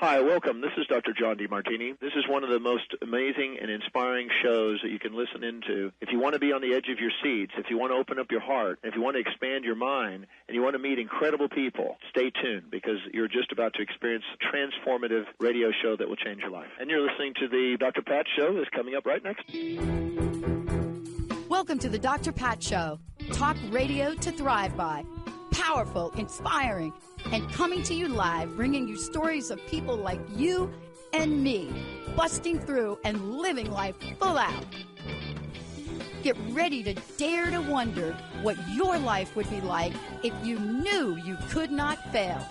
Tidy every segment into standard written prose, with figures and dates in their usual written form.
Hi, welcome. This is Dr. John DeMartini. This is one of the most amazing and inspiring shows that you can listen into. If you want to be on the edge of your seats, if you want to open up your heart, if you want to expand your mind, and you want to meet incredible people, stay tuned because you're just about to experience a transformative radio show that will change your life. And you're listening to the Dr. Pat Show that's coming up right next. Welcome to the Dr. Pat Show. Talk radio to thrive by. Powerful, inspiring, and coming to you live, bringing you stories of people like you and me, busting through and living life full out. Get ready to dare to wonder what your life would be like if you knew you could not fail.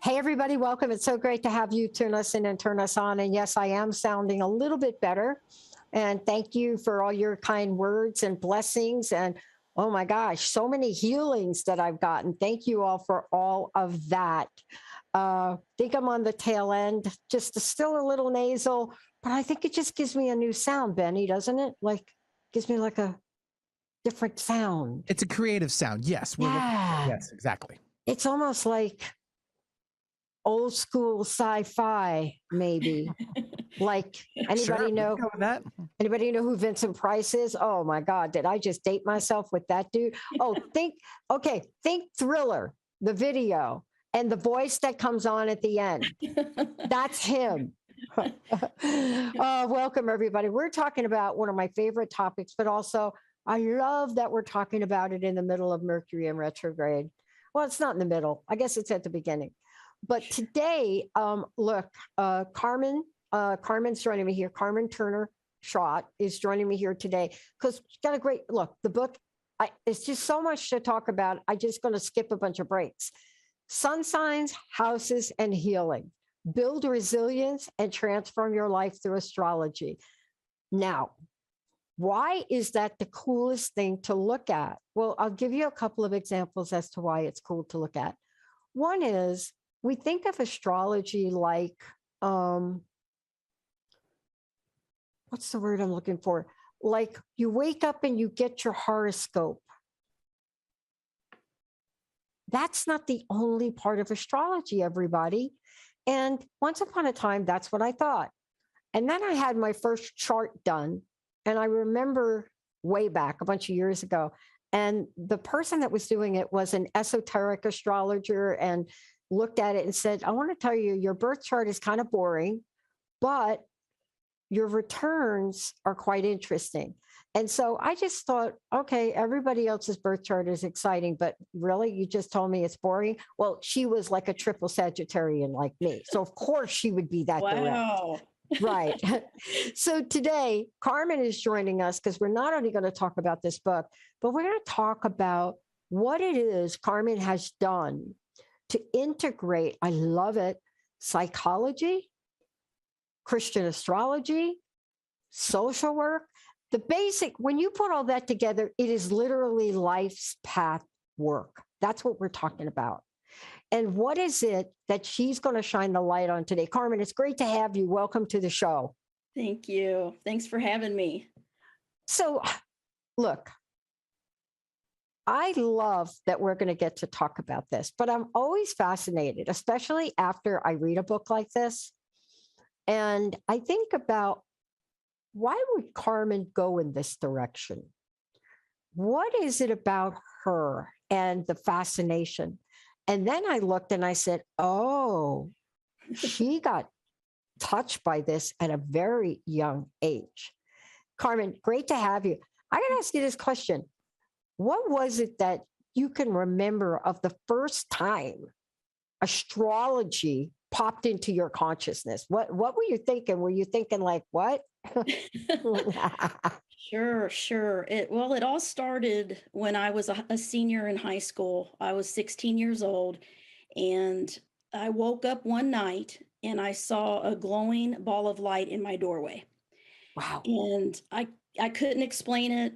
Hey, everybody, welcome. It's so great to have you turn us in and turn us on. And yes, I am sounding a little bit better. And thank you for all your kind words and blessings. And oh my gosh, so many healings that I've gotten. Thank you all for all of that. Think I'm on the tail end, just still a little nasal, but I think it just gives me a new sound, Benny, doesn't it? Like, gives me like a different sound. It's a creative sound. Yes. Yes, exactly. It's almost like old school sci-fi, maybe. Like, anybody know that? Anybody know who Vincent Price is? Oh my God, did I just date myself with that dude? Oh, think Thriller, the video, and the voice that comes on at the end. That's him. Welcome, everybody. We're talking about one of my favorite topics, but also I love that we're talking about it in the middle of Mercury in retrograde. Well, it's not in the middle. I guess it's at the beginning. But today, look, Carmen's joining me here. Carmen Turner-Schott is joining me here today because she's got a great look. The book, it's just so much to talk about. I'm just going to skip a bunch of breaks. Sun signs, houses, and healing. Build resilience and transform your life through astrology. Now, why is that the coolest thing to look at? Well, I'll give you a couple of examples as to why it's cool to look at. One is, we think of astrology like, what's the word I'm looking for? Like you wake up and you get your horoscope. That's not the only part of astrology, everybody. And once upon a time, that's what I thought. And then I had my first chart done. And I remember way back a bunch of years ago, and the person that was doing it was an esoteric astrologer and looked at it and said, I want to tell you, your birth chart is kind of boring, but your returns are quite interesting. And so I just thought, okay, everybody else's birth chart is exciting, but really, you just told me it's boring? Well, she was like a triple Sagittarian like me. So of course she would be that wow. direct. Right. So today, Carmen is joining us because we're not only going to talk about this book, but we're going to talk about what it is Carmen has done to integrate, I love it, psychology, Christian astrology, social work, the basic, when you put all that together, it is literally life's path work. That's what we're talking about. And what is it that she's going to shine the light on today? Carmen, it's great to have you. Welcome to the show. Thank you. Thanks for having me. So, look, I love that we're going to get to talk about this, but I'm always fascinated, especially after I read a book like this. And I think about, why would Carmen go in this direction? What is it about her and the fascination? And then I looked and I said, oh, she got touched by this at a very young age. Carmen, great to have you. I got to ask you this question. What was it that you can remember of the first time astrology popped into your consciousness? What were you thinking? Were you thinking like, what? Sure. It all started when I was a senior in high school. I was 16 years old, and I woke up one night and I saw a glowing ball of light in my doorway. Wow. And I couldn't explain it.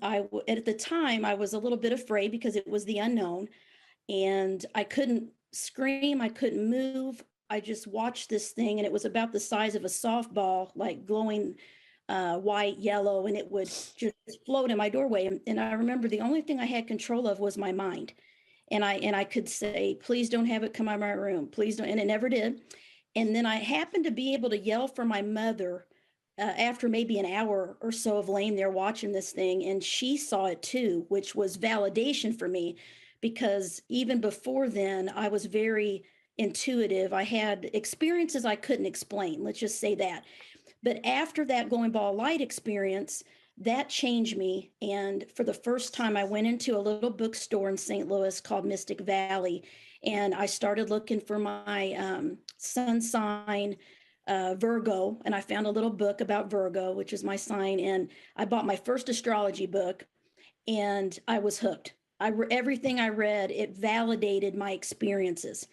At the time, I was a little bit afraid because it was the unknown, and I couldn't scream. I couldn't move. I just watched this thing, and it was about the size of a softball, like glowing white, yellow, and it would just float in my doorway. And I remember the only thing I had control of was my mind. And I could say, please don't have it come out of my room. Please don't. And it never did. And then I happened to be able to yell for my mother after maybe an hour or so of laying there watching this thing. And she saw it too, which was validation for me, because even before then, I was very intuitive. I had experiences I couldn't explain. Let's just say that. But after that going ball light experience, that changed me. And for the first time, I went into a little bookstore in St. Louis called Mystic Valley. And I started looking for my sun sign, Virgo. And I found a little book about Virgo, which is my sign. And I bought my first astrology book and I was hooked. Everything I read, it validated my experiences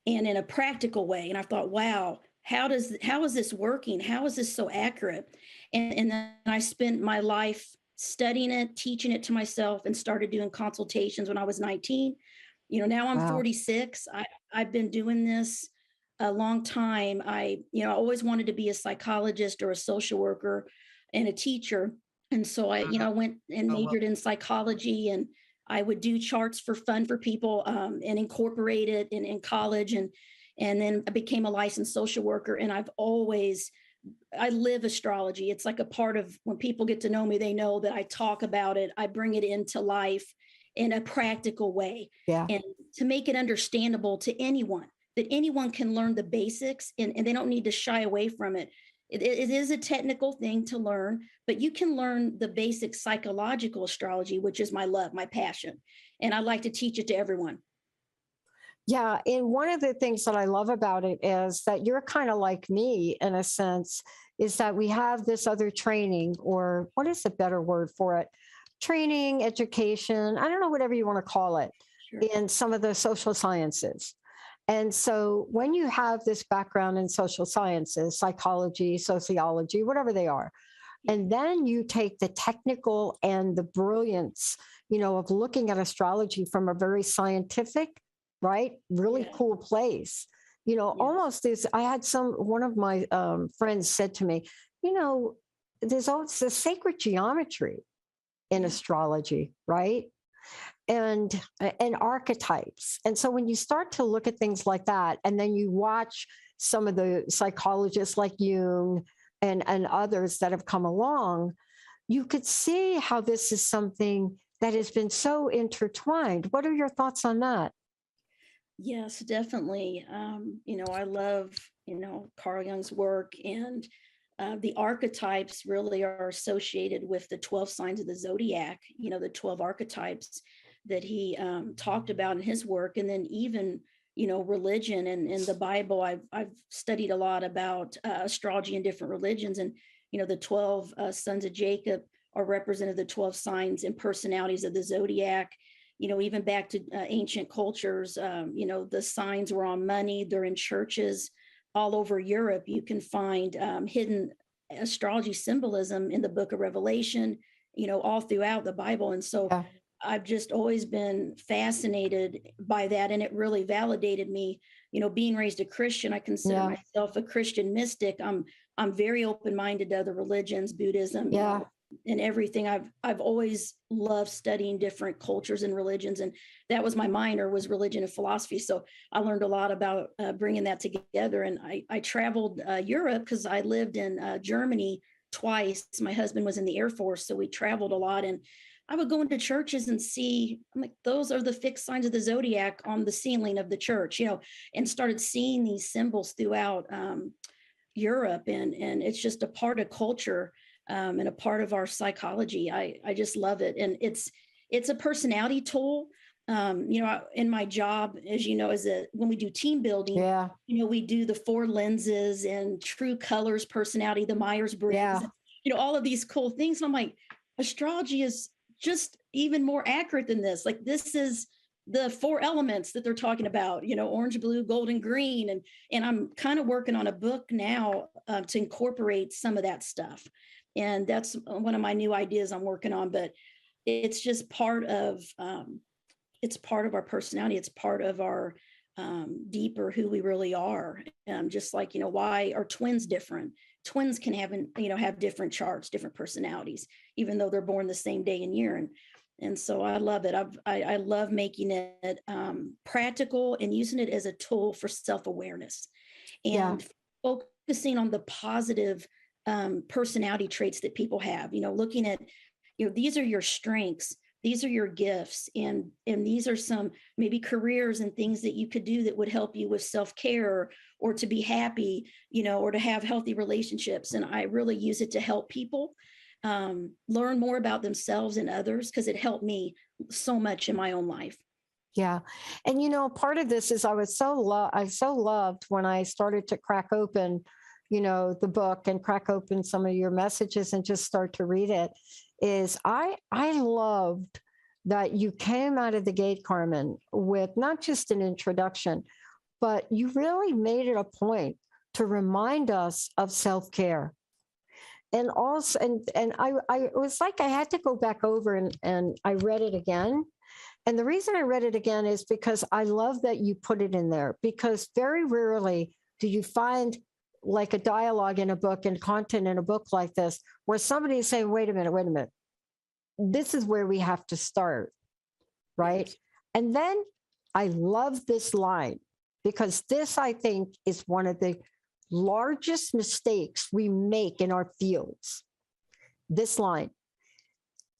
and in a practical way. And I thought, wow, how is this working? How is this so accurate? And then I spent my life studying it, teaching it to myself, and started doing consultations when I was 19. Now I'm Wow. 46. I've been doing this a long time. I always wanted to be a psychologist or a social worker and a teacher. And so I went and majored in psychology, and I would do charts for fun for people, and incorporate it in college. And then I became a licensed social worker. And I live astrology. It's like a part of when people get to know me, they know that I talk about it. I bring it into life in a practical way, Yeah. and to make it understandable to anyone, that anyone can learn the basics, and they don't need to shy away from it. It is a technical thing to learn, but you can learn the basic psychological astrology, which is my love, my passion. And I like to teach it to everyone. Yeah. And one of the things that I love about it is that you're kind of like me in a sense, is that we have this other training, or what is the better word for it? Training, education, I don't know, whatever you want to call it, Sure. in some of the social sciences. And so when you have this background in social sciences, psychology, sociology, whatever they are, and then you take the technical and the brilliance, of looking at astrology from a very scientific, right, really Yeah. cool place. Almost this. I had one of my friends said to me, there's always the sacred geometry in astrology, right? And archetypes. And so when you start to look at things like that, and then you watch some of the psychologists like Jung and others that have come along, you could see how this is something that has been so intertwined. What are your thoughts on that? Yes, definitely. I love, Carl Jung's work, and the archetypes really are associated with the 12 signs of the zodiac, the 12 archetypes that he talked about in his work. And then even, religion and in the Bible, I've studied a lot about astrology and different religions. And, the 12 sons of Jacob are represented the 12 signs and personalities of the zodiac. Even back to ancient cultures, the signs were on money. They're in churches all over Europe. You can find hidden astrology symbolism in the book of Revelation, all throughout the Bible. And so I've just always been fascinated by that. And it really validated me, being raised a Christian. I consider myself a Christian mystic. I'm very open-minded to other religions, Buddhism, and everything. I've always loved studying different cultures and religions, and that was my minor, was religion and philosophy. So I learned a lot about bringing that together. And I traveled Europe because I lived in Germany twice. My husband was in the Air Force, so we traveled a lot. And I would go into churches and see, I'm like, those are the fixed signs of the zodiac on the ceiling of the church, and started seeing these symbols throughout Europe, and it's just a part of culture. And a part of our psychology. I just love it. And it's a personality tool. In my job, as you know, when we do team building, we do the 4 lenses and true colors, personality, the Myers-Briggs, all of these cool things. And I'm like, astrology is just even more accurate than this. Like, this is the 4 elements that they're talking about, orange, blue, gold, and green. And I'm kind of working on a book now to incorporate some of that stuff. And that's one of my new ideas I'm working on, but it's just it's part of our personality. It's part of our deeper who we really are. Just like, why are twins different? Twins can have different charts, different personalities, even though they're born the same day and year. And so I love it. I love making it practical and using it as a tool for self-awareness and focusing on the positive personality traits that people have, looking at, these are your strengths, these are your gifts, and these are some maybe careers and things that you could do that would help you with self-care or to be happy, or to have healthy relationships. And I really use it to help people learn more about themselves and others, because it helped me so much in my own life. Yeah. And, part of this is I so loved when I started to crack open, the book and crack open some of your messages and just start to read it, is I loved that you came out of the gate, Carmen, with not just an introduction, but you really made it a point to remind us of self-care. And also, and I it was like I had to go back over and I read it again. And the reason I read it again is because I love that you put it in there, because very rarely do you find like a dialogue in a book and content in a book like this, where somebody is saying, wait a minute, this is where we have to start, right? And then I love this line, because this, I think, is one of the largest mistakes we make in our fields. This line: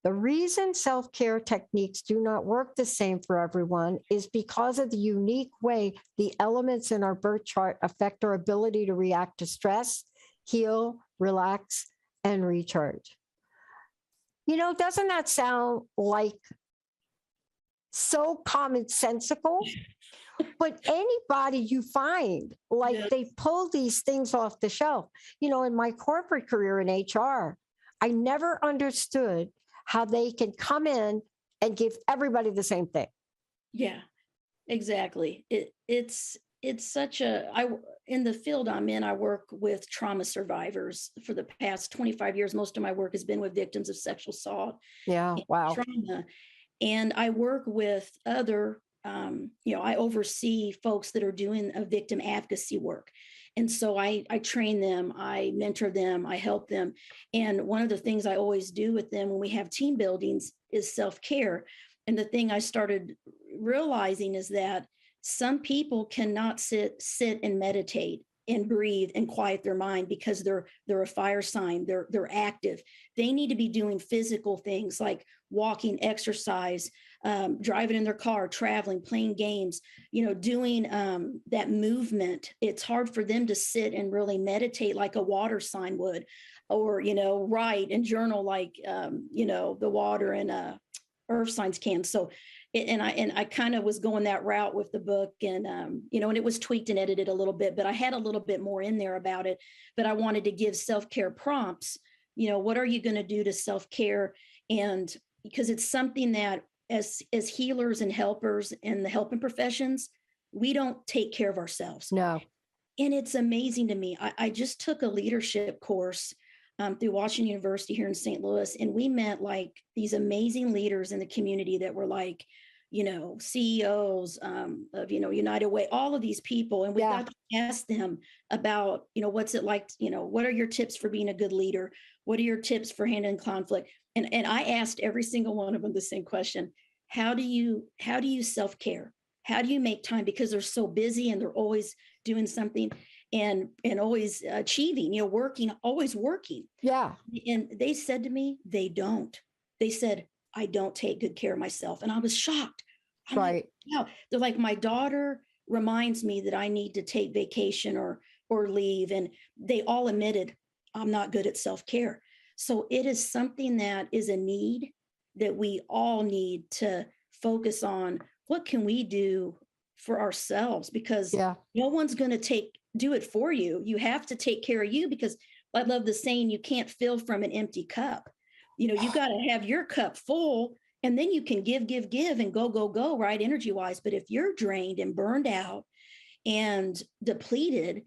the reason self-care techniques do not work the same for everyone is because of the unique way the elements in our birth chart affect our ability to react to stress, heal, relax, and recharge. Doesn't that sound like so commonsensical? But anybody you find, they pull these things off the shelf. In my corporate career in HR, I never understood how they can come in and give everybody the same thing. Yeah, exactly. It's such in the field I'm in, I work with trauma survivors for the past 25 years. Most of my work has been with victims of sexual assault. Yeah, wow. Trauma. And I work with other, I oversee folks that are doing a victim advocacy work. And so I train them, I mentor them, I help them. And one of the things I always do with them when we have team buildings is self-care. And the thing I started realizing is that some people cannot sit and meditate and breathe and quiet their mind because they're a fire sign, they're active. They need to be doing physical things like walking, exercise, driving in their car, traveling, playing games, doing that movement. It's hard for them to sit and really meditate like a water sign would, or, write and journal like, the water and earth signs can. So, and I kind of was going that route with the book, and, and it was tweaked and edited a little bit, but I had a little bit more in there about it. But I wanted to give self-care prompts. What are you going to do to self-care? And because it's something that as healers and helpers in the helping professions, we don't take care of ourselves. No. And it's amazing to me. I just took a leadership course through Washington University here in St. Louis. And we met like these amazing leaders in the community that were like, CEOs of, United Way, all of these people. And we got to ask them about, what's it like, what are your tips for being a good leader? What are your tips for handling conflict? And I asked every single one of them the same question: how do you self-care? How do you make time? Because they're so busy and they're always doing something and always achieving, working, always working. Yeah. And they said to me, they don't. They said, I don't take good care of myself. And I was shocked. I'm right. Like, wow. They're like, my daughter reminds me that I need to take vacation or leave. And they all admitted, I'm not good at self-care. So it is something that is a need that we all need to focus on. What can we do for ourselves? Because no one's going to do it for you. You have to take care of you, because I love the saying, you can't fill from an empty cup. You got to have your cup full, and then you can give and go, right? Energy wise. But if you're drained and burned out and depleted,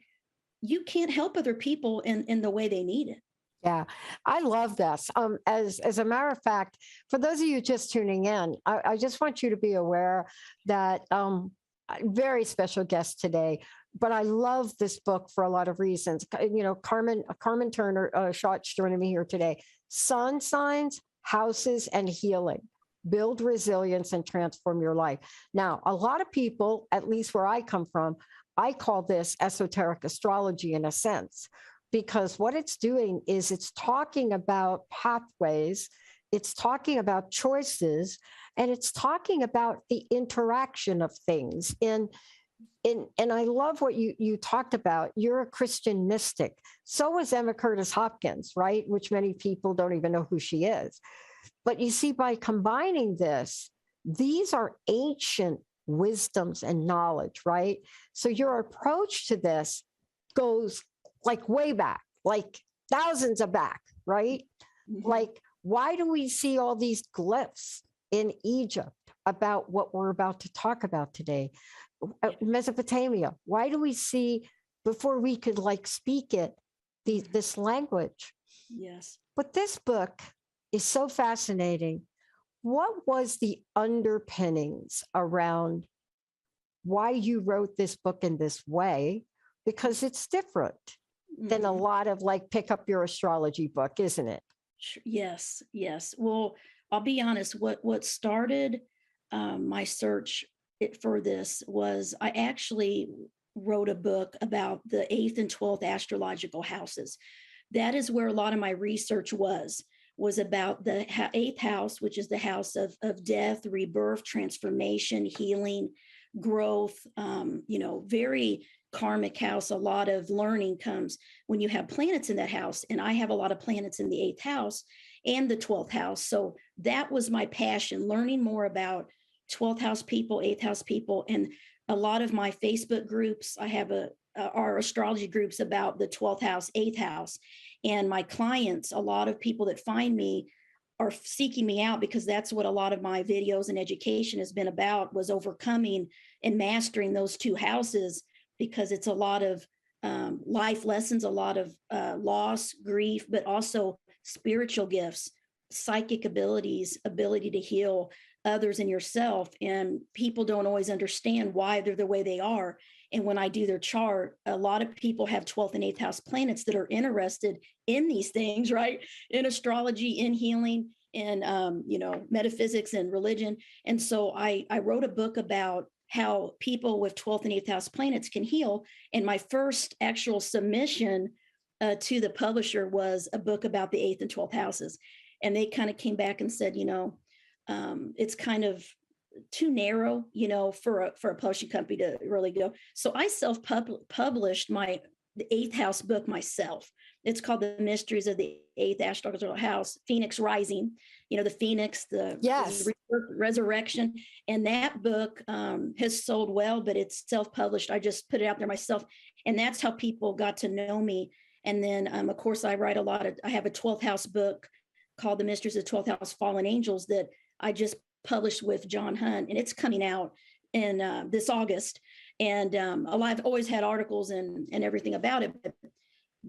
you can't help other people in the way they need it. Yeah, I love this. As a matter of fact, for those of you just tuning in, I just want you to be aware that very special guest today. But I love this book for a lot of reasons. Carmen Turner-Schott's joining me here today. Sun signs, houses, and healing. Build resilience and transform your life. Now, a lot of people, at least where I come from, I call this esoteric astrology in a sense, because what it's doing is it's talking about pathways, it's talking about choices, and it's talking about the interaction of things. And I love what you talked about. You're a Christian mystic. So was Emma Curtis Hopkins, right? Which many people don't even know who she is. But you see, by combining this, these are ancient wisdoms and knowledge, right? So your approach to this goes like way back, like thousands of back, right? Mm-hmm. Like, why do we see all these glyphs in Egypt about what we're about to talk about today? Mesopotamia, why do we see, before we could like speak it, this language? Yes. But this book is so fascinating. What was the underpinnings around why you wrote this book in this way? Because it's different than a lot of like pick up your astrology book, isn't it? Yes, yes. Well, I'll be honest, what started my search for this was I actually wrote a book about the 8th and 12th astrological houses. That is where a lot of my research was about the 8th house, which is the house of death, rebirth, transformation, healing, growth, very karmic house. A lot of learning comes when you have planets in that house. And I have a lot of planets in the 8th house and the 12th house. So that was my passion, learning more about 12th house people, 8th house people. And a lot of my Facebook groups, I have our astrology groups about the 12th house, 8th house. And my clients, a lot of people that find me are seeking me out because that's what a lot of my videos and education has been about, was overcoming and mastering those two houses, because it's a lot of life lessons, a lot of loss, grief, but also spiritual gifts, psychic abilities, ability to heal others and yourself. And people don't always understand why they're the way they are. And when I do their chart, a lot of people have 12th and 8th house planets that are interested in these things, right? In astrology, in healing, in metaphysics and religion. And so I wrote a book about how people with 12th and 8th house planets can heal. And my first actual submission to the publisher was a book about the 8th and 12th houses. And they kind of came back and said, it's kind of too narrow, for a publishing company to really go. So I self-published the 8th house book myself. It's called The Mysteries of the 8th Astrological House, Phoenix Rising, the Phoenix, the resurrection. And that book has sold well, but it's self-published. I just put it out there myself. And that's how people got to know me. And then, of course, I have a 12th house book called The Mysteries of the 12th House Fallen Angels that I just published with John Hunt, and it's coming out in this August. And I've always had articles and everything about it, but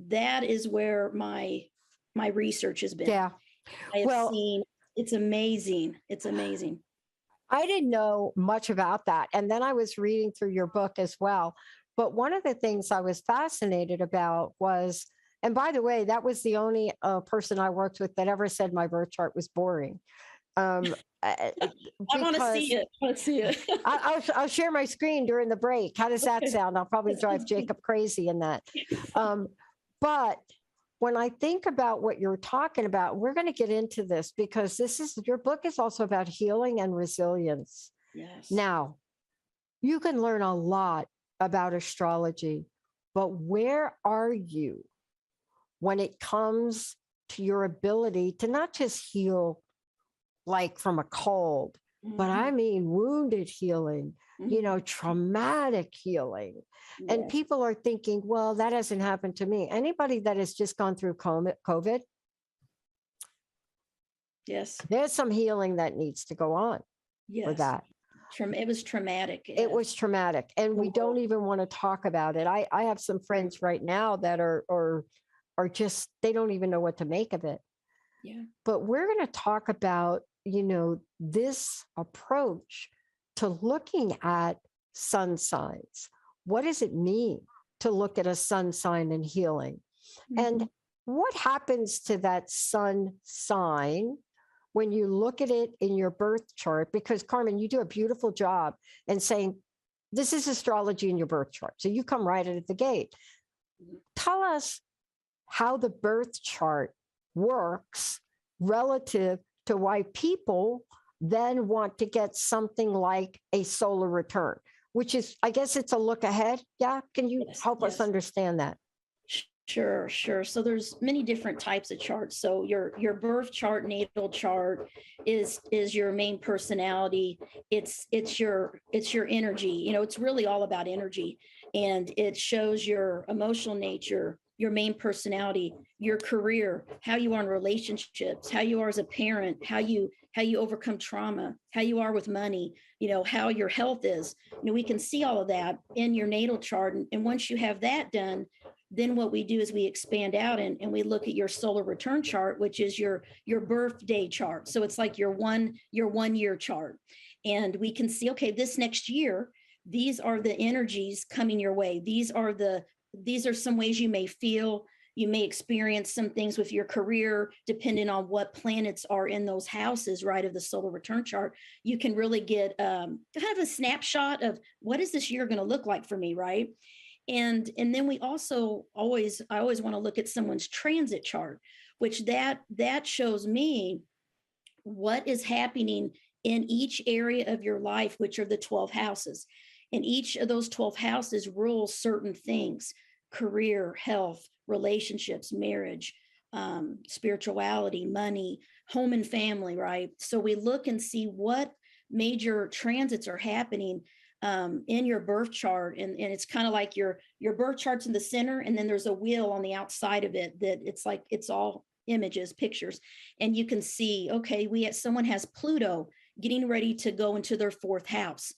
that is where my research has been. Yeah. I have seen, it's amazing. It's amazing. I didn't know much about that. And then I was reading through your book as well. But one of the things I was fascinated about was, and by the way, that was the only person I worked with that ever said my birth chart was boring. I want to see it. Let's see it. I'll share my screen during the break. How does that sound? I'll probably drive Jacob crazy in that. But when I think about what you're talking about, we're going to get into this because your book is also about healing and resilience. Yes. Now, you can learn a lot about astrology, but where are you when it comes to your ability to not just heal like from a cold, but I mean wounded healing, traumatic healing. Yes. And people are thinking, well, that hasn't happened to me. Anybody that has just gone through COVID, yes, there's some healing that needs to go on for that. It was traumatic. It was traumatic. And we don't even want to talk about it. I have some friends right now that are just, they don't even know what to make of it. Yeah. But we're going to talk about, this approach to looking at sun signs. What does it mean to look at a sun sign and healing? And what happens to that sun sign when you look at it in your birth chart? Because Carmen, you do a beautiful job in saying, this is astrology in your birth chart. So you come right in at the gate. Tell us how the birth chart works relative to why people then want to get something like a solar return, which is, I guess it's a look ahead. Yeah. Can you help us understand that? Sure. So there's many different types of charts. So your birth chart, natal chart is your main personality. It's your energy. You know, it's really all about energy, and it shows your emotional nature, your main personality, your career, how you are in relationships, how you are as a parent, how you overcome trauma, how you are with money, you know, how your health is. You know, we can see all of that in your natal chart. And once you have that done, then what we do is we expand out and we look at your solar return chart, which is your birthday chart. So it's like your 1 year chart. And we can see, okay, this next year, these are the energies coming your way. These are some ways you may feel. You may experience some things with your career, depending on what planets are in those houses, right, of the solar return chart. You can really get kind of a snapshot of what is this year going to look like for me, right? And then we also I always want to look at someone's transit chart, which that shows me what is happening in each area of your life, which are the 12 houses. And each of those 12 houses rules certain things: career, health, relationships, marriage, spirituality, money, home and family, right? So we look and see what major transits are happening in your birth chart. And it's kind of like your birth chart's in the center, and then there's a wheel on the outside of it that it's all images, pictures. And you can see, okay, someone has Pluto getting ready to go into their 4th house.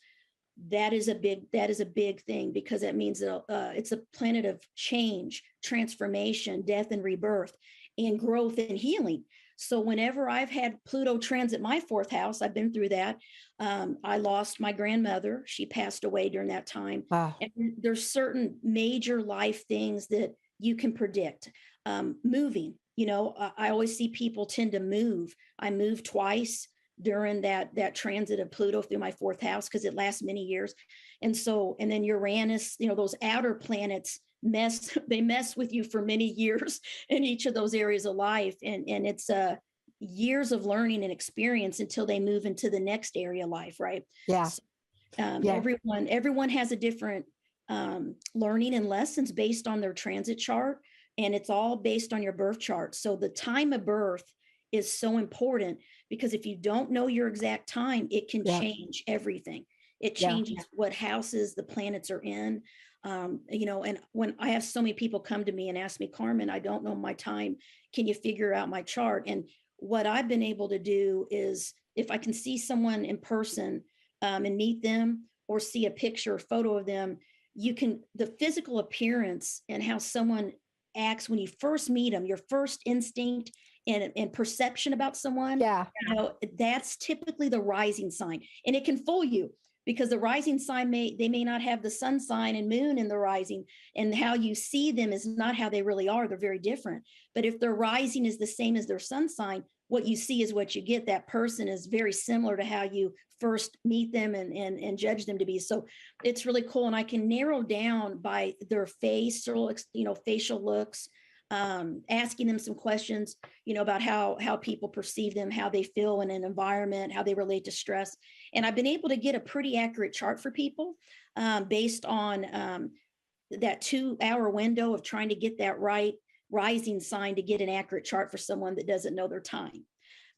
That is a big thing, because that means it's a planet of change, transformation, death and rebirth, and growth and healing. So whenever I've had Pluto transit my 4th house, I've been through that. I lost my grandmother. She passed away during that time. Wow. And there's certain major life things that you can predict. Moving, you know, I always see people tend to move. I moved twice during that transit of Pluto through my 4th house, because it lasts many years. And then Uranus, you know, those outer planets mess with you for many years in each of those areas of life. And it's years of learning and experience until they move into the next area of life, right? Yeah. So, everyone has a different learning and lessons based on their transit chart, and it's all based on your birth chart. So the time of birth is so important, because if you don't know your exact time, it can change everything. It changes what houses the planets are in. You know, and when I have so many people come to me and ask me, Carmen, I don't know my time. Can you figure out my chart? And what I've been able to do is, if I can see someone in person and meet them, or see a picture or photo of them, the physical appearance and how someone acts when you first meet them, your first instinct and perception about someone, you know, that's typically the rising sign. And it can fool you, because the rising sign they may not have the sun sign and moon in the rising, and how you see them is not how they really are. They're very different. But if their rising is the same as their sun sign, what you see is what you get. That person is very similar to how you first meet them and judge them to be. So it's really cool. And I can narrow down by their facial looks, asking them some questions, you know, about how people perceive them, how they feel in an environment, how they relate to stress. And I've been able to get a pretty accurate chart for people based on that 2-hour window of trying to get that right rising sign to get an accurate chart for someone that doesn't know their time.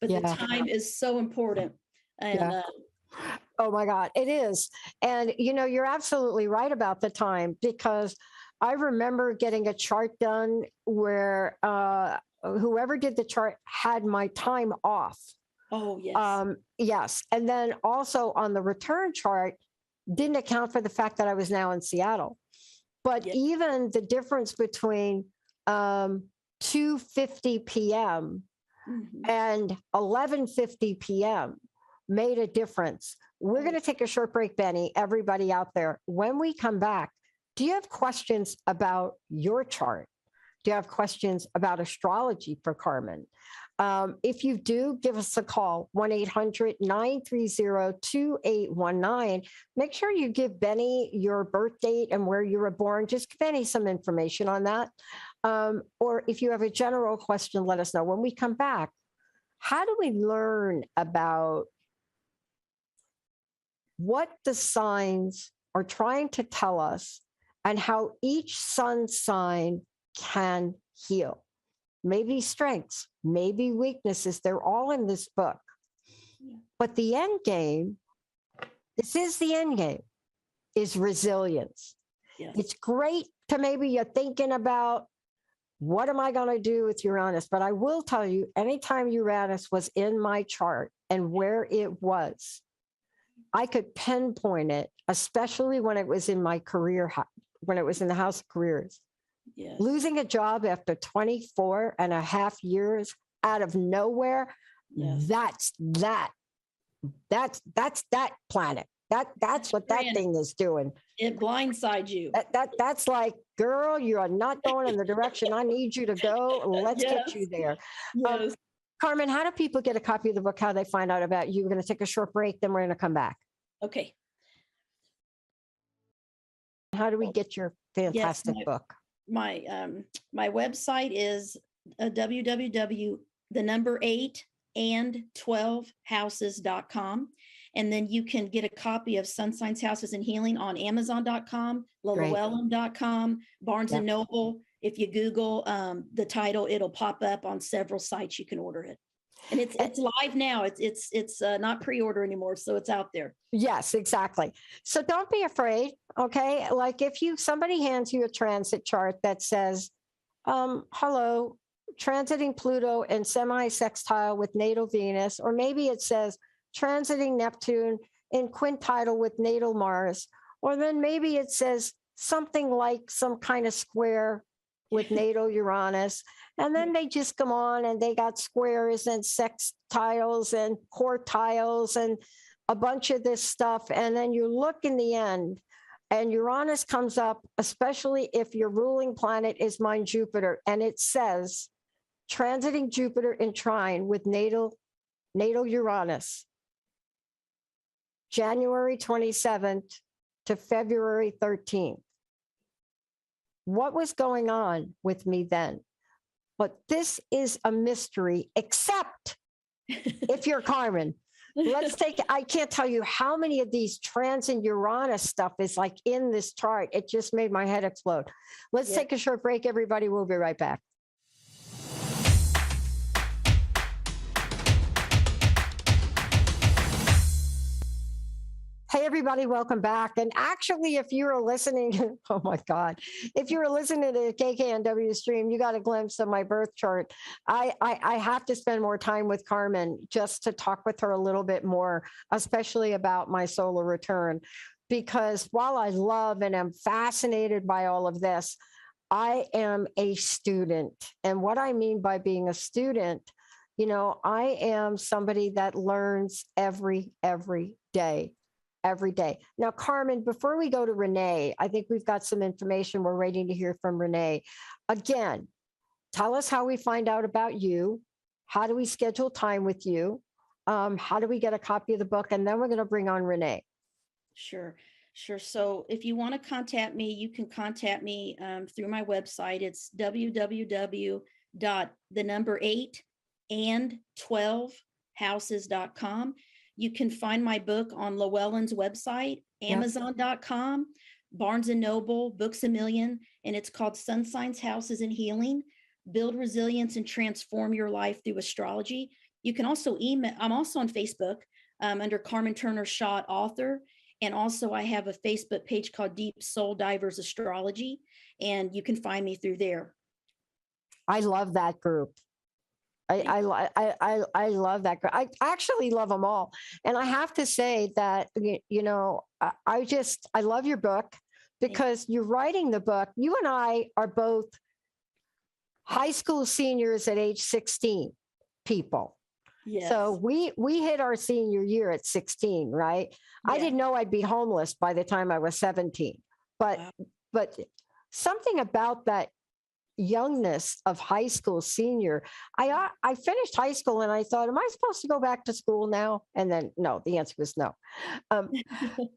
But the time is so important. And oh my God, it is. And, you know, you're absolutely right about the time, because I remember getting a chart done where whoever did the chart had my time off. Oh, yes. Yes. And then also on the return chart, didn't account for the fact that I was now in Seattle. But even the difference between 2:50 p.m. and 11:50 p.m. made a difference, We're going to take a short break, Benny, everybody out there. When we come back, do you have questions about your chart? Do you have questions about astrology for Carmen? If you do, give us a call, 1-800-930-2819. Make sure you give Benny your birth date and where you were born. Just give Benny some information on that. Or if you have a general question, let us know. When we come back, how do we learn about what the signs are trying to tell us and how each sun sign can heal? Maybe strengths, maybe weaknesses. They're all in this book. But the end game, this is the end game, is resilience. Yes. It's great to maybe you're thinking about, what am I going to do with Uranus? But I will tell you, anytime Uranus was in my chart and where it was, I could pinpoint it, especially when it was in my career, when it was in the house of careers. Yes. Losing a job after 24 and a half years out of nowhere, Yes. that's that planet. That's what that thing is doing. It blindsides you. That's like, girl, you are not going in the direction I need you to go. Let's get you there. Yes. Carmen, how do people get a copy of the book? How do they find out about you? We're going to take a short break, then we're going to come back. Okay. How do we get your fantastic book? My website is www.8and12houses.com. And then you can get a copy of Sun Signs, Houses, and Healing on Amazon.com, Llewellyn.com, Barnes and Noble. If you Google the title, it'll pop up on several sites. You can order it. And it's live now. It's not pre-order anymore, so it's out there. Yes, exactly. So don't be afraid. Okay, like if somebody hands you a transit chart that says, "Hello, transiting Pluto and semi-sextile with natal Venus," or maybe it says transiting Neptune in quintile with natal Mars, or then maybe it says something like some kind of square with natal Uranus. And then they just come on and they got squares and sextiles and quartiles and a bunch of this stuff. And then you look in the end and Uranus comes up, especially if your ruling planet is mine, Jupiter. And it says, transiting Jupiter in trine with natal Uranus, January 27th to February 13th. What was going on with me then? But this is a mystery, except if you're Carmen. I can't tell you how many of these transit Uranus stuff is like in this chart. It just made my head explode. Let's take a short break, everybody. We'll be right back. Hey, everybody, welcome back. And actually, if you were listening, oh my God, if you were listening to the KKNW stream, you got a glimpse of my birth chart. I have to spend more time with Carmen just to talk with her a little bit more, especially about my solar return. Because while I love and am fascinated by all of this, I am a student. And what I mean by being a student, I am somebody that learns every day. Every day. Now, Carmen, before we go to Renee, I think we've got some information we're waiting to hear from Renee. Again, tell us how we find out about you. How do we schedule time with you? How do we get a copy of the book? And then we're going to bring on Renee. Sure. So if you want to contact me, you can contact me through my website. It's www.8and12houses.com. You can find my book on Llewellyn's website, Amazon.com, Barnes and Noble, Books A Million, and it's called Sun Signs, Houses, and Healing. Build resilience and transform your life through astrology. You can also email. I'm also on Facebook under Carmen Turner-Schott, author. And also I have a Facebook page called Deep Soul Divers Astrology, and you can find me through there. I love that group. I love that group. I actually love them all. And I have to say that, I love your book because you're writing the book. You and I are both high school seniors at age 16 people. Yes. So we hit our senior year at 16, right? I Yeah. didn't know I'd be homeless by the time I was 17. But Wow. but something about that youngness of high school senior, I finished high school and I thought, am I supposed to go back to school now? And then no, the answer was no. Um,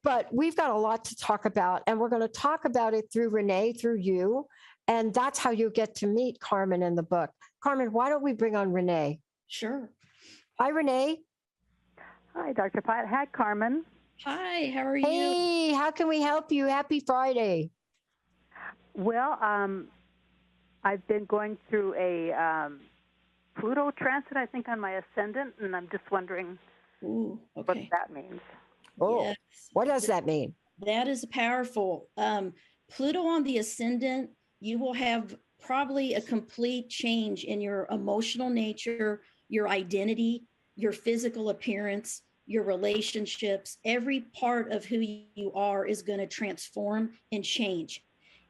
but we've got a lot to talk about, and we're going to talk about it through Renee, through you. And that's how you get to meet Carmen in the book. Carmen, why don't we bring on Renee? Sure. Hi, Renee. Hi, Dr. Platt. Hi, Carmen. Hi, how are you? Hey, how can we help you? Happy Friday. Well, I've been going through a Pluto transit, I think, on my ascendant, and I'm just wondering Ooh, what okay. that means. Oh, Yes. what does that mean? That is powerful. Pluto on the ascendant, you will have probably a complete change in your emotional nature, your identity, your physical appearance, your relationships. Every part of who you are is going to transform and change.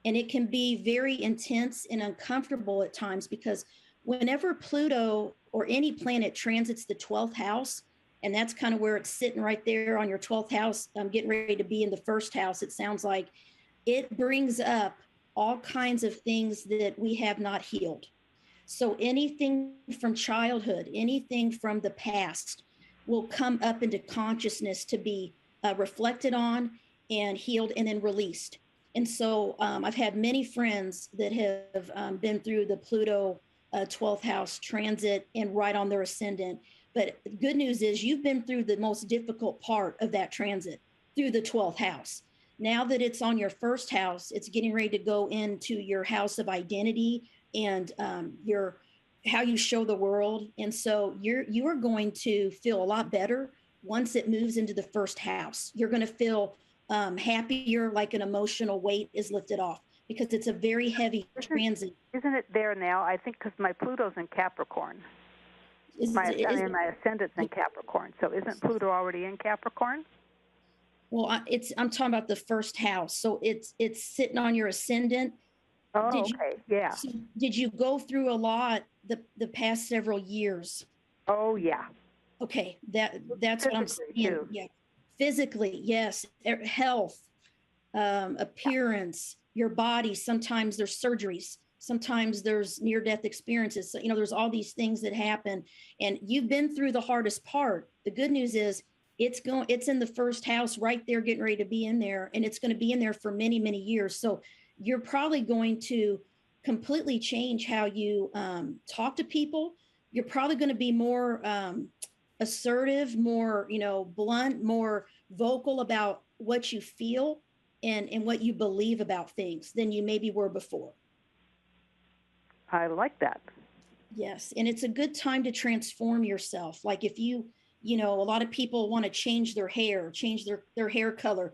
And it can be very intense and uncomfortable at times because whenever Pluto or any planet transits the 12th house, and that's kind of where it's sitting right there on your 12th house, getting ready to be in the first house, it sounds like it brings up all kinds of things that we have not healed. So anything from childhood, anything from the past will come up into consciousness to be reflected on and healed and then released. And so I've had many friends that have been through the Pluto 12th house transit and right on their ascendant. But the good news is you've been through the most difficult part of that transit through the 12th house. Now that it's on your first house, it's getting ready to go into your house of identity and your how you show the world. And so you are going to feel a lot better once it moves into the first house. You're going to feel happier, like an emotional weight is lifted off because it's a very heavy transit. Isn't it there now? I think because my Pluto's in Capricorn. My ascendant's in Capricorn. So isn't Pluto already in Capricorn? Well, I'm talking about the first house. So it's sitting on your ascendant. Oh, okay. Yeah. So did you go through a lot the past several years? Oh, yeah. Okay, that's what I'm saying. Too. Yeah, physically, yes. Health, appearance, your body. Sometimes there's surgeries. Sometimes there's near-death experiences. So, there's all these things that happen, and you've been through the hardest part. The good news is it's in the first house right there, getting ready to be in there, and it's going to be in there for many, many years. So you're probably going to completely change how you talk to people. You're probably going to be more assertive, more, blunt, more vocal about what you feel and what you believe about things than you maybe were before. I like that. Yes. And it's a good time to transform yourself. Like if a lot of people want to change their hair, change their hair color,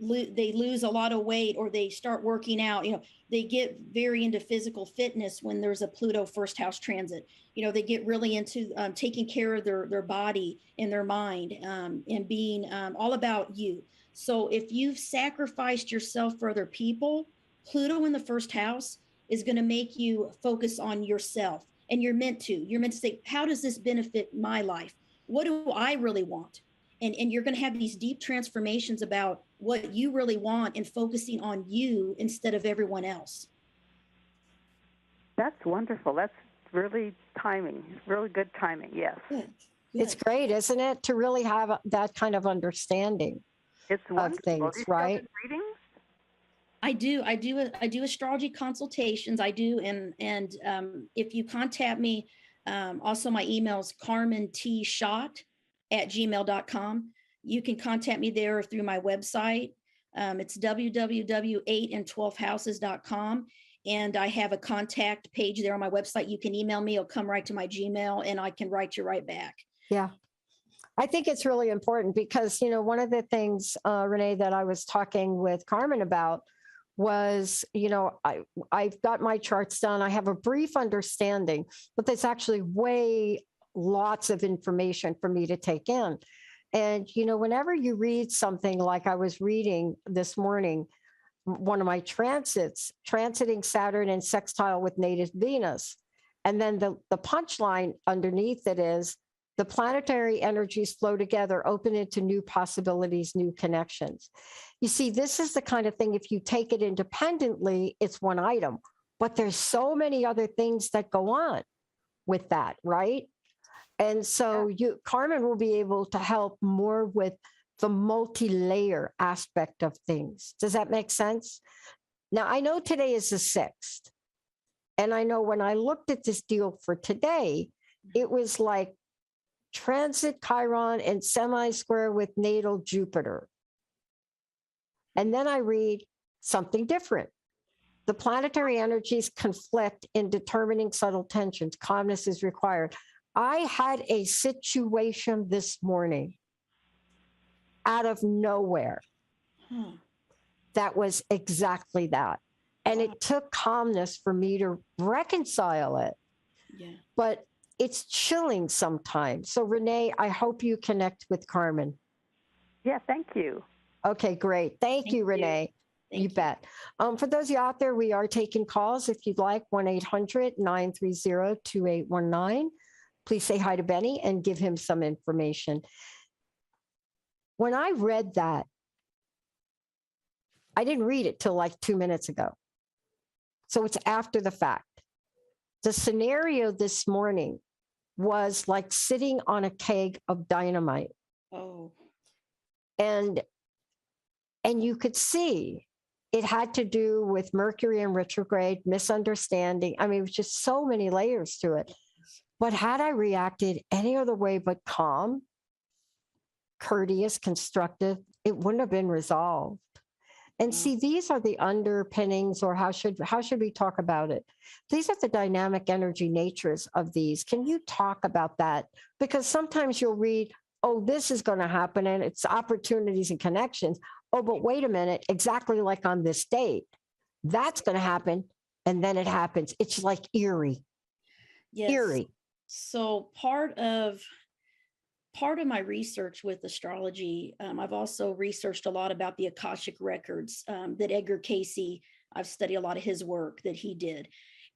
they lose a lot of weight or they start working out, they get very into physical fitness when there's a Pluto first house transit. They get really into taking care of their body and their mind and being all about you. So if you've sacrificed yourself for other people, Pluto in the first house is going to make you focus on yourself. And you're meant to say, how does this benefit my life? What do I really want? And you're going to have these deep transformations about what you really want and focusing on you instead of everyone else. That's wonderful. That's really good timing. Yes. Good. It's great, isn't it, to really have that kind of understanding of things, right? Readings? I do astrology consultations. I do. And if you contact me, also my email is carmentschott@gmail.com. You can contact me there through my website. It's www.8and12houses.com. And I have a contact page there on my website. You can email me. It'll come right to my Gmail and I can write you right back. Yeah. I think it's really important because, one of the things, Renee, that I was talking with Carmen about was, I've got my charts done. I have a brief understanding, but there's actually lots of information for me to take in. And, whenever you read something like I was reading this morning, one of my transiting Saturn in sextile with native Venus. And then the punchline underneath it is the planetary energies flow together, open into new possibilities, new connections. You see, this is the kind of thing, if you take it independently, it's one item, but there's so many other things that go on with that, right? And so Carmen will be able to help more with the multi-layer aspect of things. Does that make sense? Now, I know today is the 6th. And I know when I looked at this deal for today, it was like transit Chiron and semi-square with natal Jupiter. And then I read something different. The planetary energies conflict in determining subtle tensions. Calmness is required. I had a situation this morning out of nowhere that was exactly that. And it took calmness for me to reconcile it. Yeah. But it's chilling sometimes. So Renee, I hope you connect with Carmen. Yeah, thank you. Okay, great. Thank you, Renee. You bet. For those of you out there, we are taking calls. If you'd like, 1-800-930-2819. Please say hi to Benny and give him some information. When I read that, I didn't read it till like 2 minutes ago. So it's after the fact. The scenario this morning was like sitting on a keg of dynamite. Oh. And you could see it had to do with Mercury in retrograde, misunderstanding. I mean, it was just so many layers to it. But had I reacted any other way but calm, courteous, constructive, it wouldn't have been resolved. And see, these are the underpinnings, or how should we talk about it? These are the dynamic energy natures of these. Can you talk about that? Because sometimes you'll read, oh, this is going to happen, and it's opportunities and connections. Oh, but wait a minute, exactly like on this date, that's going to happen, and then it happens. It's like eerie. Yes. Eerie. So part of my research with astrology, I've also researched a lot about the Akashic records that Edgar Cayce, I've studied a lot of his work that he did.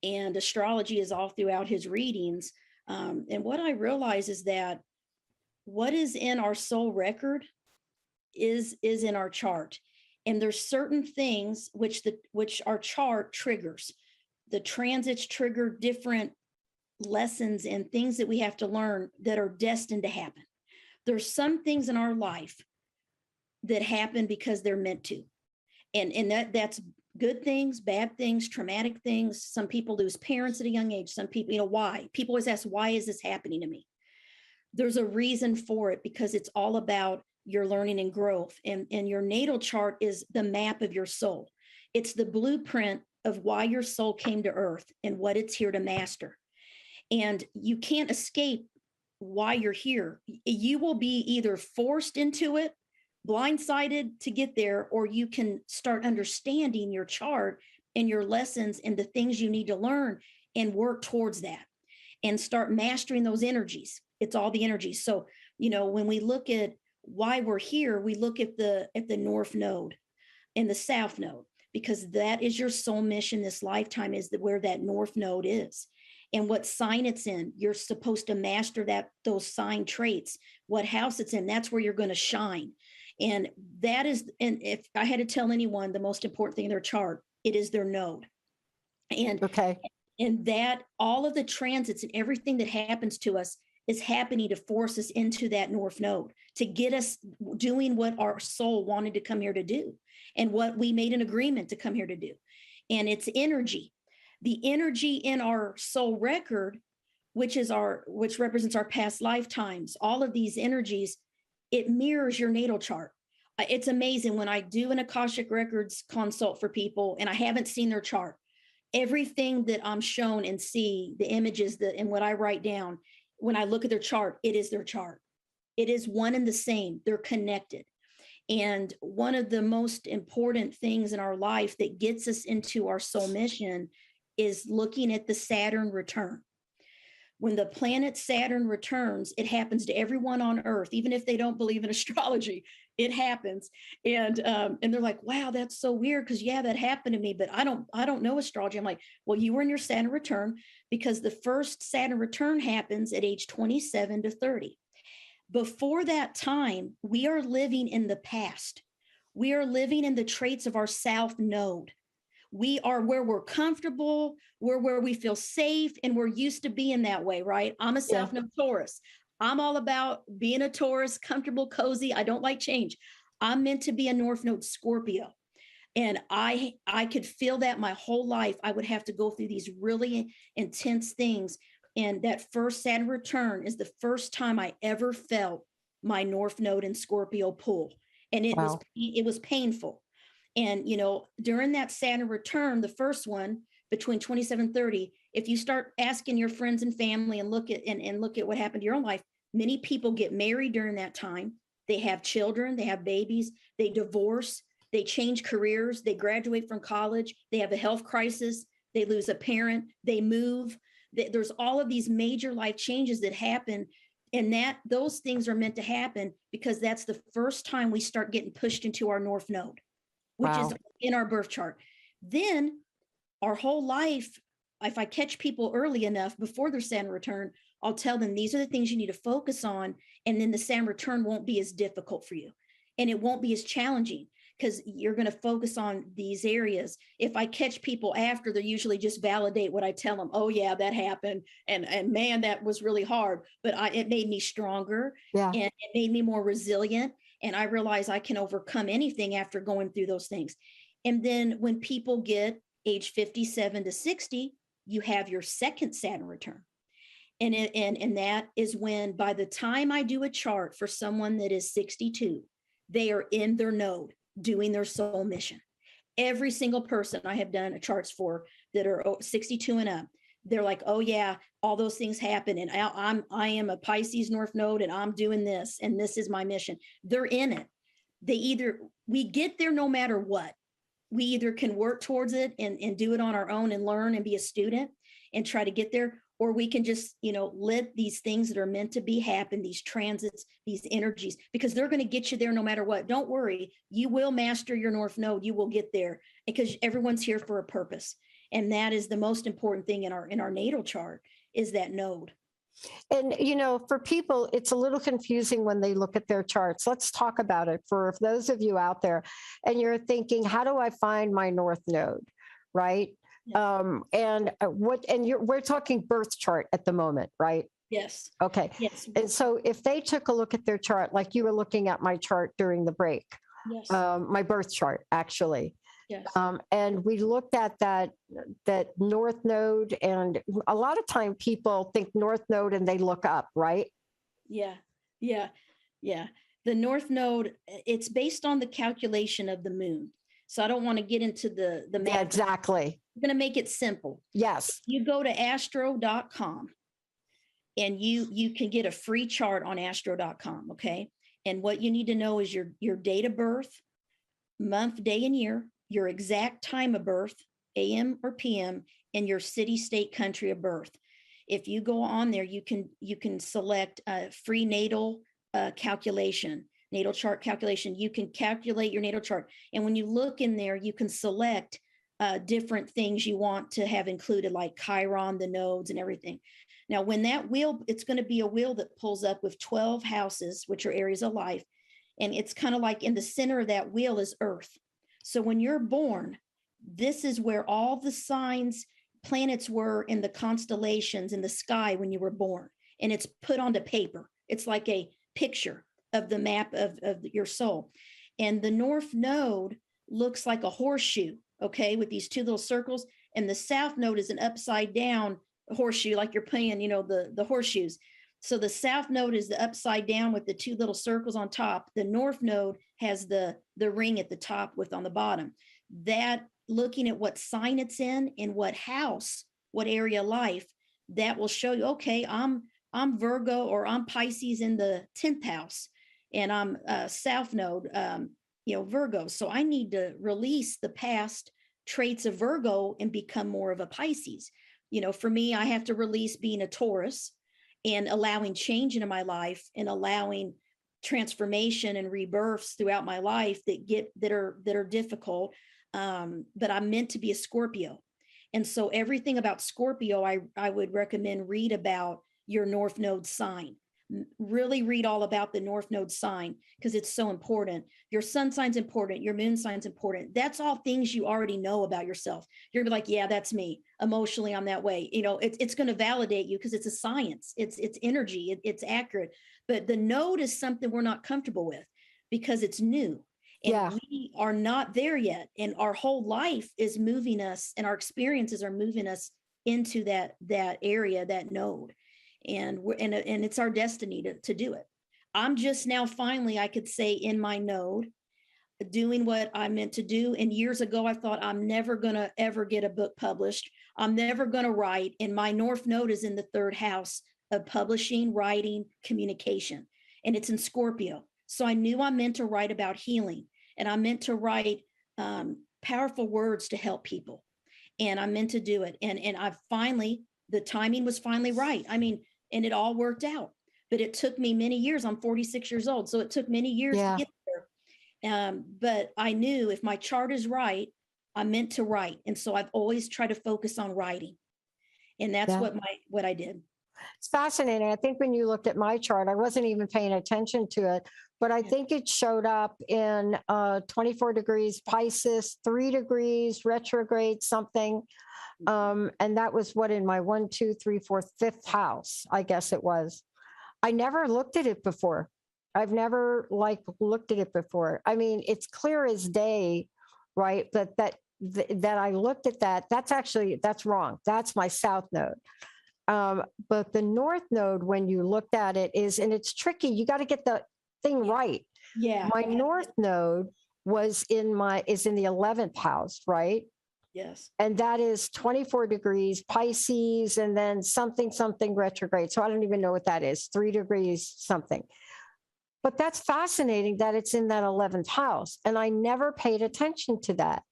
And astrology is all throughout his readings. And what I realize is that what is in our soul record is in our chart. And there's certain things which our chart triggers. The transits trigger different lessons and things that we have to learn that are destined to happen. There's some things in our life that happen because they're meant to. And that's good things, bad things, traumatic things. Some people lose parents at a young age. Some people, why? People always ask, why is this happening to me? There's a reason for it, because it's all about your learning and growth. And your natal chart is the map of your soul. It's the blueprint of why your soul came to earth and what it's here to master. And you can't escape why you're here. You will be either forced into it, blindsided to get there, or you can start understanding your chart and your lessons and the things you need to learn and work towards that and start mastering those energies. It's all the energies. So, when we look at why we're here, we look at the North Node and the South Node, because that is your soul mission this lifetime, is where that North Node is. And what sign it's in, you're supposed to master those sign traits. What house it's in, that's where you're going to shine. And that is, and if I had to tell anyone the most important thing in their chart, it is their node. And okay. And that all of the transits and everything that happens to us is happening to force us into that North Node, to get us doing what our soul wanted to come here to do and what we made an agreement to come here to do. And it's energy. The energy in our soul record, which represents our past lifetimes, all of these energies, it mirrors your natal chart. It's amazing when I do an Akashic Records consult for people and I haven't seen their chart. Everything that I'm shown and see, the images and what I write down, when I look at their chart, it is their chart. It is one and the same. They're connected. And one of the most important things in our life that gets us into our soul mission is looking at the Saturn return. when the planet Saturn returns, it happens to everyone on Earth, even if they don't believe in astrology, it happens. And they're like, wow, that's so weird. Cause yeah, that happened to me, but I don't know astrology. I'm like, well, you were in your Saturn return because the first Saturn return happens at age 27 to 30. Before that time, we are living in the past. We are living in the traits of our South Node. We are where we're comfortable, we're where we feel safe, and we're used to being that way, right? I'm a South Node Taurus. I'm all about being a Taurus, comfortable, cozy. I don't like change. I'm meant to be a North Node Scorpio. And I could feel that my whole life. I would have to go through these really intense things. And that first Saturn return is the first time I ever felt my North Node in Scorpio pull. And it was painful. And, during that Saturn return, the first one between 27 and 30, if you start asking your friends and family and look at what happened to your own life, many people get married during that time. They have children, they have babies, they divorce, they change careers, they graduate from college, they have a health crisis, they lose a parent, they move. There's all of these major life changes that happen. And those things are meant to happen because that's the first time we start getting pushed into our North Node, which is in our birth chart. Then our whole life, if I catch people early enough before their Saturn return, I'll tell them these are the things you need to focus on. And then the Saturn return won't be as difficult for you. And it won't be as challenging because you're going to focus on these areas. If I catch people after, they usually just validate what I tell them. Oh yeah, that happened. And man, that was really hard, but it made me stronger and it made me more resilient. And I realize I can overcome anything after going through those things. And then when people get age 57 to 60, you have your second Saturn return. And that is when, by the time I do a chart for someone that is 62, they are in their node doing their soul mission. Every single person I have done charts for that are 62 and up, they're like, oh yeah, all those things happen. And I am a Pisces North Node and I'm doing this and this is my mission. They're in it. We get there no matter what. We either can work towards it and do it on our own and learn and be a student and try to get there, or we can just, let these things that are meant to be happen, these transits, these energies, because they're going to get you there no matter what. Don't worry. You will master your North Node. You will get there because everyone's here for a purpose. And that is the most important thing in our natal chart is that node. And, for people, it's a little confusing when they look at their charts. Let's talk about it for those of you out there and you're thinking, how do I find my North Node? Right. Yeah. We're talking birth chart at the moment, right? Yes. Okay. Yes. And so if they took a look at their chart, like you were looking at my chart during the break, yes. My birth chart, actually. Yes. And we looked at that North Node, and a lot of time people think North Node and they look up, right? Yeah. The North Node, it's based on the calculation of the moon. So I don't want to get into the math. Yeah, exactly. I'm going to make it simple. Yes. You go to astro.com and you can get a free chart on astro.com. Okay. And what you need to know is your date of birth, month, day, and year, your exact time of birth, AM or PM, and your city, state, country of birth. If you go on there, you can select a free natal calculation, natal chart calculation. You can calculate your natal chart. And when you look in there, you can select different things you want to have included, like Chiron, the nodes, and everything. Now, when that wheel, it's going to be a wheel that pulls up with 12 houses, which are areas of life. And it's kind of like in the center of that wheel is Earth. So when you're born, this is where all the signs, planets were in the constellations in the sky when you were born. And it's put onto paper. It's like a picture of the map of your soul. And the North Node looks like a horseshoe, okay, with these two little circles. And the South Node is an upside down horseshoe, like you're playing, the horseshoes. So the South Node is the upside down with the two little circles on top. The North Node has the ring at the top with on the bottom. That, looking at what sign it's in what house, what area of life, that will show you, okay, I'm Virgo or I'm Pisces in the 10th house, and I'm South Node, Virgo. So I need to release the past traits of Virgo and become more of a Pisces. For me, I have to release being a Taurus and allowing change into my life and allowing transformation and rebirths throughout my life that are difficult. But I'm meant to be a Scorpio. And so everything about Scorpio, I would recommend read about your North Node sign. Really read all about the North Node sign because it's so important. Your sun sign's important. Your moon sign's important. That's all things you already know about yourself. You're gonna be like, yeah, that's me. Emotionally, I'm that way. It's going to validate you because it's a science. It's energy. It's accurate. But the node is something we're not comfortable with because it's new. And we are not there yet. And our whole life is moving us, and our experiences are moving us into that area, that node. And it's our destiny to do it. I'm just now finally, I could say, in my node, doing what I meant to do. And years ago, I thought I'm never going to ever get a book published. I'm never going to write. And my North Node is in the third house of publishing, writing, communication. And it's in Scorpio. So I knew I meant to write about healing. And I meant to write powerful words to help people. And I meant to do it. And the timing was finally right. I mean, and it all worked out. But it took me many years. I'm 46 years old. So it took many years to get there. But I knew if my chart is right, I meant to write. And so I've always tried to focus on writing. And that's what I did. It's fascinating. I think when you looked at my chart, I wasn't even paying attention to it, but I think it showed up in 24 degrees Pisces, 3 degrees retrograde something. And that was what in my 1, 2, 3, 4, 5th house, I guess it was. I never looked at it before. I've never looked at it before. I mean, it's clear as day, right? But that I looked at that, that's wrong. That's my South Node. But the North Node, when you looked at it, and it's tricky. You got to get the thing right. Yeah. My North Node is in the 11th house, right? Yes. And that is 24 degrees Pisces, and then something retrograde. So I don't even know what that is. 3 degrees something. But that's fascinating that it's in that 11th house. And I never paid attention to that.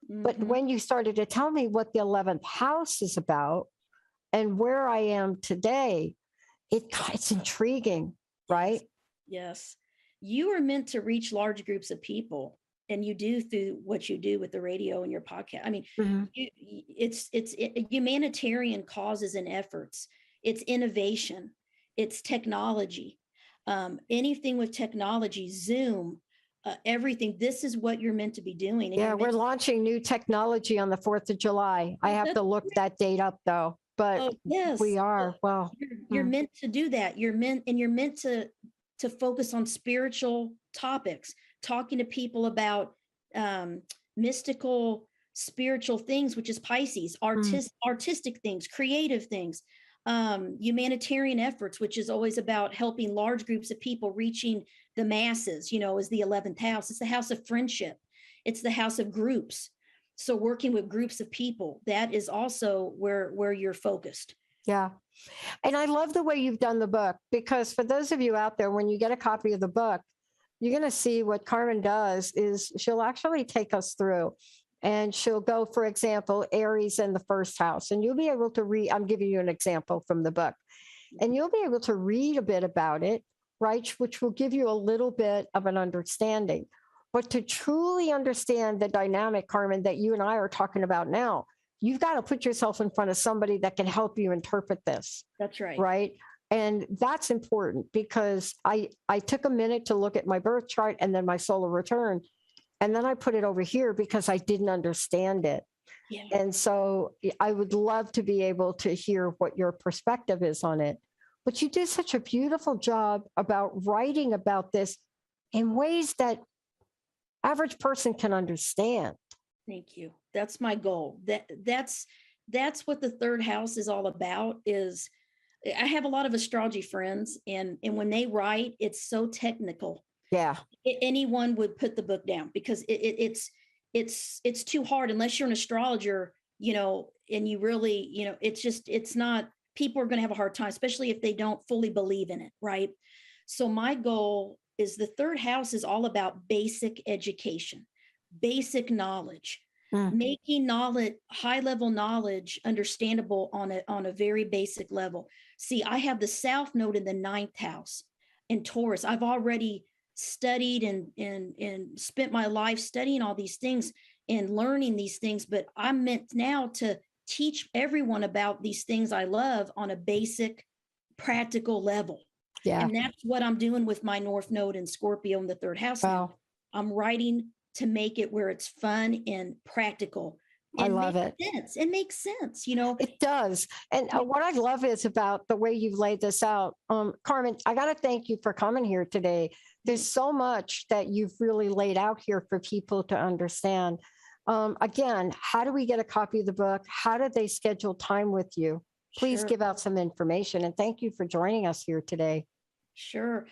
Mm-hmm. But when you started to tell me what the 11th house is about and where I am today, it's intriguing, right? Yes. You are meant to reach large groups of people, and you do through what you do with the radio and your podcast. I mean, it's humanitarian causes and efforts. It's innovation. It's technology. Anything with technology, Zoom, everything. This is what you're meant to be doing. And we're launching new technology on the 4th of July. I have to look that date up though. But we are. Well, you're meant to do that. You're meant to focus on spiritual topics, talking to people about mystical, spiritual things, which is Pisces, artistic things, creative things, humanitarian efforts, which is always about helping large groups of people, reaching the masses, is the 11th house. It's the house of friendship. It's the house of groups. So working with groups of people, that is also where you're focused. Yeah. And I love the way you've done the book, because for those of you out there, when you get a copy of the book, you're going to see what Carmen does is she'll actually take us through, and she'll go, for example, Aries in the 1st house, and you'll be able to read. I'm giving you an example from the book, and you'll be able to read a bit about it, right? Which will give you a little bit of an understanding. But to truly understand the dynamic, Carmen, that you and I are talking about now, you've got to put yourself in front of somebody that can help you interpret this. That's right. Right. And that's important, because I took a minute to look at my birth chart and then my solar return. And then I put it over here because I didn't understand it. Yeah. And so I would love to be able to hear what your perspective is on it. But you did such a beautiful job about writing about this in ways that average person can understand. Thank you. That's my goal. That's what the 3rd house is all about. Is I have a lot of astrology friends, and when they write, it's so technical. Yeah. Anyone would put the book down because it's too hard unless you're an astrologer, and you really, it's not, people are going to have a hard time, especially if they don't fully believe in it. Right. So my goal is the 3rd house is all about basic education, basic knowledge. making knowledge, high level knowledge, understandable on a very basic level. See, I have the South Node in the 9th house in Taurus. I've already studied and spent my life studying all these things and learning these things, but I'm meant now to teach everyone about these things I love on a basic, practical level. Yeah. And that's what I'm doing with my North Node in Scorpio in the 3rd house. Wow. Now. I'm writing to make it where it's fun and practical. I love it. Sense. It makes sense, you know. It does. And what I love is about the way you've laid this out. Carmen, I got to thank you for coming here today. There's so much that you've really laid out here for people to understand. Again, how do we get a copy of the book? How do they schedule time with you? Please give out some information. And thank you for joining us here today. Sure.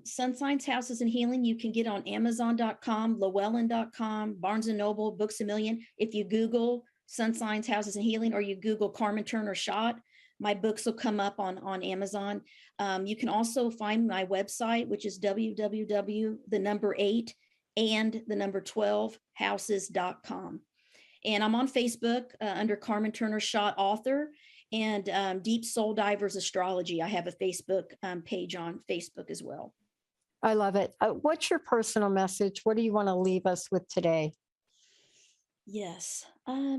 Sun Signs Houses and Healing, you can get on Amazon.com, Llewellyn.com, Barnes & Noble, Books A Million. If you Google Sun Signs Houses and Healing, or you Google Carmen Turner-Schott, my books will come up on Amazon. You can also find my website, which is www.8and12houses.com. And I'm on Facebook under Carmen Turner-Schott, author, and Deep Soul Divers Astrology. I have a Facebook page on Facebook as well. I love it. What's your personal message? What do you want to leave us with today? Yes. I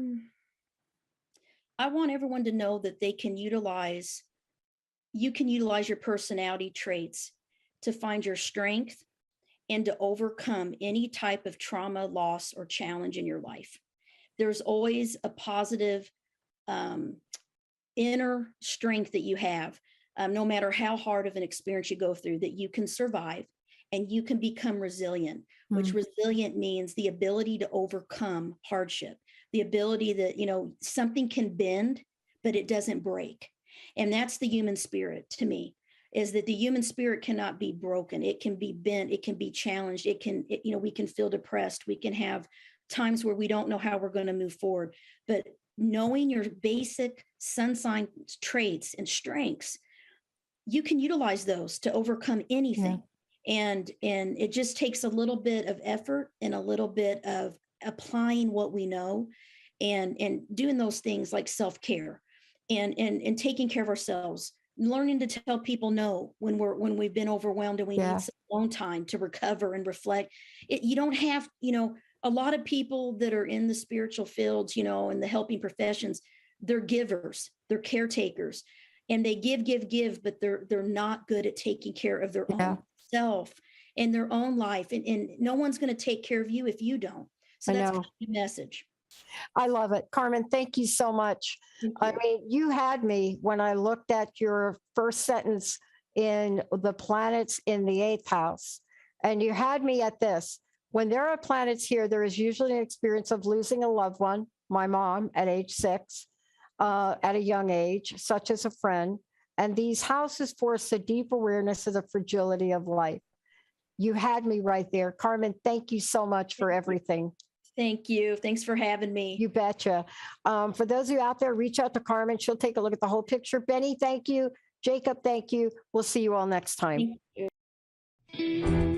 want everyone to know that you can utilize your personality traits to find your strength and to overcome any type of trauma, loss, or challenge in your life. There's always a positive inner strength that you have, no matter how hard of an experience you go through, that you can survive and you can become resilient, which resilient means the ability to overcome hardship, the ability that, you know, something can bend, but it doesn't break. And that's the human spirit to me, is that the human spirit cannot be broken. It can be bent. It can be challenged. We can feel depressed. We can have times where we don't know how we're going to move forward, but knowing your basic sun sign traits and strengths, you can utilize those to overcome anything. And it just takes a little bit of effort and a little bit of applying what we know and doing those things like self-care and taking care of ourselves, learning to tell people no when we've been overwhelmed and we need some alone time to recover and reflect. You don't have, a lot of people that are in the spiritual fields, in the helping professions, they're givers, they're caretakers, and they give, but they're not good at taking care of their own self and their own life. And no one's going to take care of you if you don't. So that's the message. I love it. Carmen, thank you so much. I mean, you had me when I looked at your first sentence in the planets in the 8th house, and you had me at this. When there are planets here, there is usually an experience of losing a loved one, my mom at age 6, at a young age, such as a friend. And these houses force a deep awareness of the fragility of life. You had me right there. Carmen, thank you so much for everything. Thank you. Thanks for having me. You betcha. For those of you out there, reach out to Carmen. She'll take a look at the whole picture. Benny, thank you. Jacob, thank you. We'll see you all next time. Thank you.